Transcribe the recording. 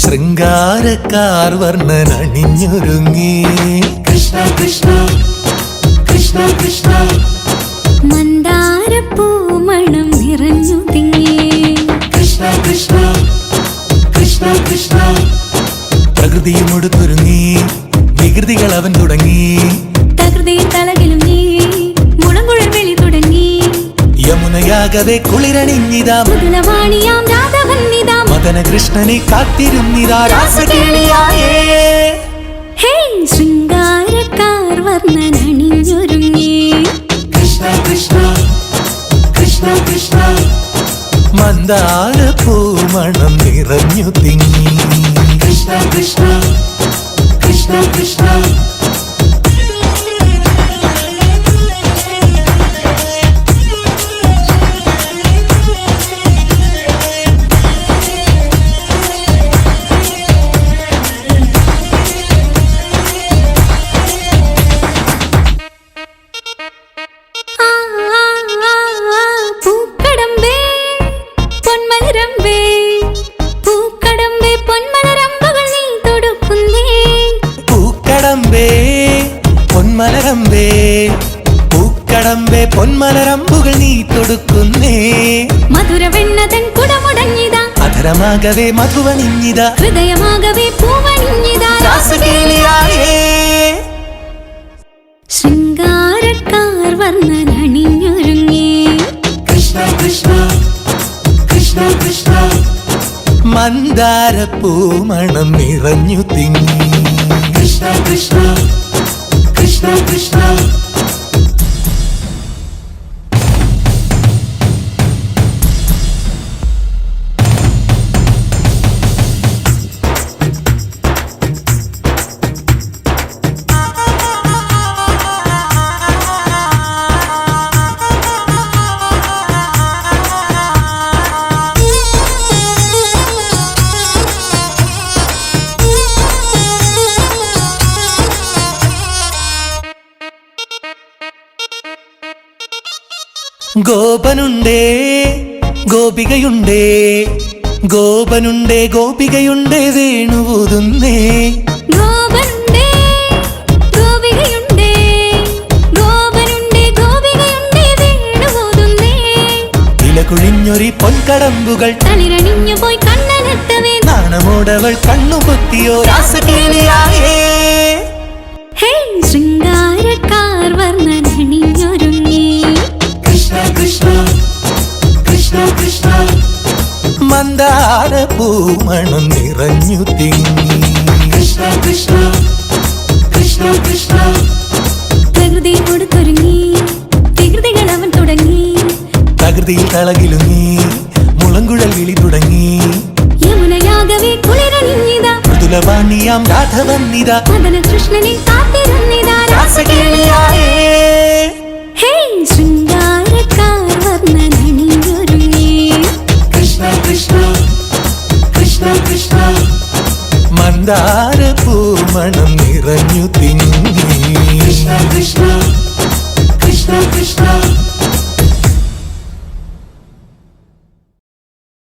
ശൃംഗാരക്കാർ വർണ്ണനണിഞ്ഞൊരുങ്ങി കൃഷ്ണ കൃഷ്ണ കൃഷ്ണ കൃഷ്ണ മന്ദാരപ്പൂമണം നിറഞ്ഞു തിങ്ങി കൃഷ്ണ കൃഷ്ണ കൃഷ്ണ കൃഷ്ണ പ്രകൃതിയുമൊടുത്തൊരുങ്ങി വികൃതികൾ അവൻ തുടങ്ങി തകൃതിയിൽ തളകിലും നീ മുളങ്കുഴൽ വിളി തുടങ്ങി യമുനയാകവെ കുളിരണിഞ്ഞിതാ മൃദുലവാണിയാം രാധവന്നിതാ മദന കൃഷ്ണനെ കാത്തിരുന്നിതാ രാസകേളിയായേ ഹേ ശൃംഗാരക്കാർ വർണ്ണനണിഞ്ഞൊരുങ്ങി കൃഷ്ണ കൃഷ്ണ കൃഷ്ണ കൃഷ്ണ മന്ദാരപ്പൂമണം നിറഞ്ഞു തിങ്ങി കൃഷ്ണ കൃഷ്ണ കൃഷ്ണ കൃഷ്ണ പൊന്മലരമ്പേ പൂക്കടമ്പേ പൊന്മലരമ്പുകൾ നീ തൊടുക്കുന്നേ മധുരവെണ്ണതൻ കുടമുടങ്ങിതാ അധരമാകവേ മധുവണിഞ്ഞിതാ ഹൃദയമാകവേ പൂവണിഞ്ഞിതാ രാസകേളിയായേ ശൃംഗാരക്കാർ വർണ്ണനണിഞ്ഞൊരുങ്ങി കൃഷ്ണ കൃഷ്ണ കൃഷ്ണ കൃഷ്ണ മന്ദാരപ്പൂമണം നിറഞ്ഞു തിങ്ങി കൃഷ്ണ കൃഷ്ണ കൃഷ്ണ കൃഷ്ണ ഗോപനുണ്ടേ ഗോപികയുണ്ടേ ഗോപനുണ്ടേ ഗോപികയുണ്ടേ വേണുവൂതുന്നേ ഗോപനുണ്ടേ ഗോപികയുണ്ടേ ഗോപനുണ്ടേ ഗോപികയുണ്ടേ വേണുവൂതുന്നേ ഇലകുഴിഞ്ഞൊരി പൊൻകടമ്പുകൾ തളിരണിഞ്ഞു പോയി കണ്ണനെത്തവേ നാണമോടവൾ കണ്ണുപൊത്തിയോ രാസകേളിയായേ ഹേ ശൃംഗാരക്കാർ വർണ്ണനണിഞ്ഞൊരുങ്ങി കൃഷ്ണ കൃഷ്ണ കൃഷ്ണ കൃഷ്ണ മന്ദാരപ്പൂമണം നിറഞ്ഞു തിങ്ങി കൃഷ്ണ കൃഷ്ണ കൃഷ്ണ കൃഷ്ണ പ്രകൃതിയോടൊരുങ്ങി വികൃതികൾ അവൻ തുടങ്ങി തകൃതിയിൽ തളകിലുങ്ങി മുളങ്കുഴൽ വിളി തുടങ്ങി യമുനയാകവേ കുളിരണിഞ്ഞിതാ മൃദുലവാണിയാം രാധവന്നിതാ മദന കൃഷ്ണനെ കാത്തിരുന്നിതാ രാസകേളിയായേ ഹേ ശൃംഗാരക്കാർ വർണ്ണനണിഞ്ഞൊരുങ്ങി കൃഷ്ണ കൃഷ്ണ കൃഷ്ണ കൃഷ്ണ മന്ദാരപ്പൂമണം നിറഞ്ഞു തിങ്ങി കൃഷ്ണ കൃഷ്ണ കൃഷ്ണ